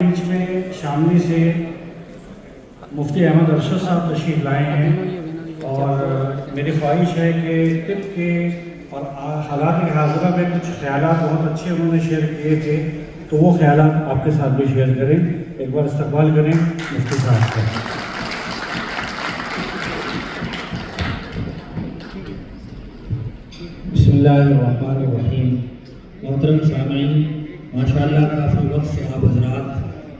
बीच में शामली से मुफ्ती अहमद अरशद साहब तशरीफ़ लाए हैं और मेरी ख्वाहिश है कि तिब के और हालात हाज़िरा में कुछ ख़यालात बहुत अच्छे उन्होंने शेयर किए थे, तो वो ख़यालात आपके साथ भी शेयर करें। एक बार इस्तक़बाल करें मुफ्ती साहब का। बिस्मिल्लाहिर्रहमानिर्रहीम। मोहतरम सामीन, माशाअल्लाह काफ़ी वक्त से आप हज़रात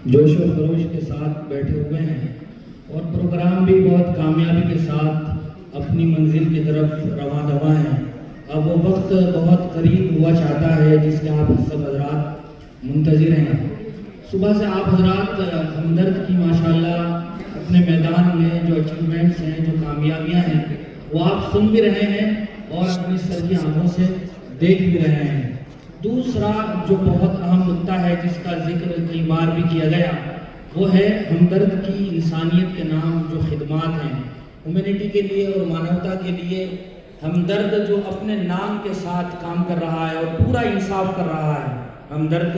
जोश व खरोश के साथ बैठे हुए हैं और प्रोग्राम भी बहुत कामयाबी के साथ अपनी मंजिल की तरफ रवां दवा हैं। अब वो वक्त बहुत करीब हुआ चाहता है जिसके आप सब हज़रात मुंतज़िर हैं। सुबह से आप हज़रात हमदर्द की माशाअल्लाह अपने मैदान में जो अचीवमेंट्स हैं, जो कामयाबियाँ हैं, वो आप सुन भी रहे हैं और अपनी सर की आंखों से देख भी रहे हैं। दूसरा जो बहुत अहम मुद्दा है जिसका जिक्र कई बार भी किया गया, वो है हमदर्द की इंसानियत के नाम जो खिदमात हैं ह्यूमैनिटी के लिए और मानवता के लिए। हमदर्द जो अपने नाम के साथ काम कर रहा है और पूरा इंसाफ कर रहा है। हमदर्द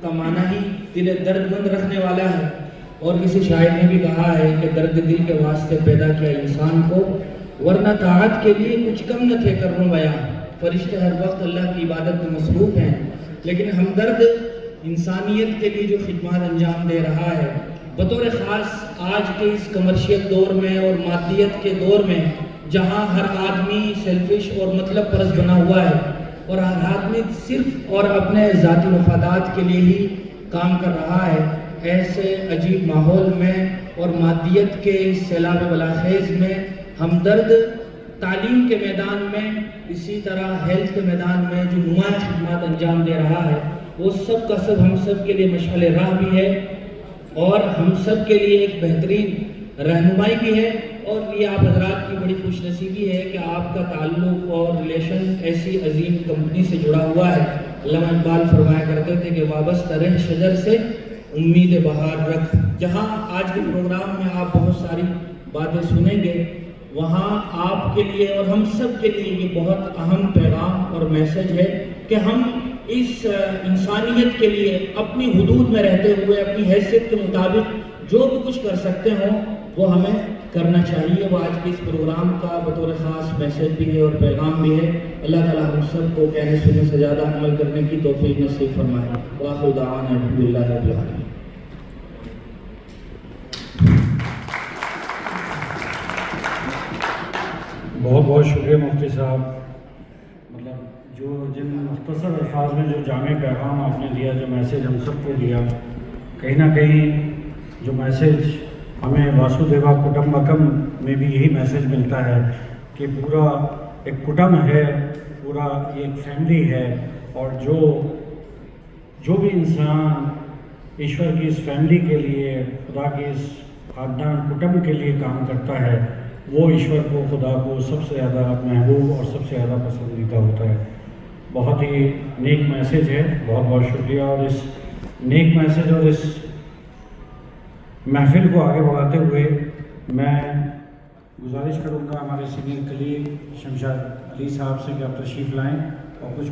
का माना ही दिल दर्दमंद रखने वाला है और किसी शायर ने भी कहा है कि दर्द दिल के वास्ते पैदा किया इंसान को, वरना ताअत के लिए कुछ कम न थे करनो बयां। फरिश्ते हर वक्त अल्लाह की इबादत में मसरूफ़ हैं, लेकिन हमदर्द इंसानियत के लिए जो खिदमत अंजाम दे रहा है, बतौर ख़ास आज के इस कमर्शियल दौर में और मादियत के दौर में, जहाँ हर आदमी सेल्फिश और मतलब परस्त बना हुआ है और हर आदमी सिर्फ और अपने ज़ाती मफादात के लिए ही काम कर रहा है, ऐसे अजीब माहौल में और मादियत के सैलाब बलाखेज़ में हमदर्द तालीम के मैदान में, इसी तरह हेल्थ के मैदान में जो नुमाया खिदमत अंजाम दे रहा है, वो सब का सब हम सब के लिए मशाल राह भी है और हम सब के लिए एक बेहतरीन रहनुमाई भी है। और ये आप हज़रात की बड़ी खुशनसीबी है कि आपका ताल्लुक़ और रिलेशन ऐसी अजीम कंपनी से जुड़ा हुआ है। अल्लामा इकबाल फरमाया करते थे कि वाबस्ता रह शजर से उम्मीद बहार रख। जहाँ आज के प्रोग्राम में आप बहुत सारी बातें सुनेंगे, वहाँ आपके लिए और हम सब के लिए ये बहुत अहम पैगाम और मैसेज है कि हम इस इंसानियत के लिए अपनी हुदूद में रहते हुए अपनी हैसियत के मुताबिक जो भी कुछ कर सकते हों वो हमें करना चाहिए। वो आज के इस प्रोग्राम का बतौर ख़ास मैसेज भी है और पैगाम भी है। अल्लाह ताला हम सब को कहने सुनने से ज़्यादा अमल करने की तौफीक नसीब फरमाए। व आखिर दावाना अल्हम्दुलिल्लाहि रब्बिल आलमीन। बहुत बहुत शुक्रिया मुफ्ती साहब। मतलब जिन मुख्तसर अल्फाज में जो जामे पैगाम आपने दिया, जो मैसेज हम सबको दिया, कहीं ना कहीं जो मैसेज हमें वासुदेवा कुटुम्बकम में भी यही मैसेज मिलता है कि पूरा एक कुटुम्ब है, पूरा एक फैमिली है और जो भी इंसान ईश्वर की इस फैमिली के लिए, खुदा के इस खानदान कुटुम्ब के लिए काम करता है, वो ईश्वर को, खुदा को सबसे ज़्यादा महबूब और सबसे ज़्यादा पसंदीदा होता है। बहुत ही नेक मैसेज है, बहुत बहुत शुक्रिया। और इस नेक मैसेज और इस महफिल को आगे बढ़ाते हुए मैं गुजारिश करूँगा हमारे सीनियर कलीग शमशाद अली साहब से कि आप तशरीफ़ लाएँ और कुछ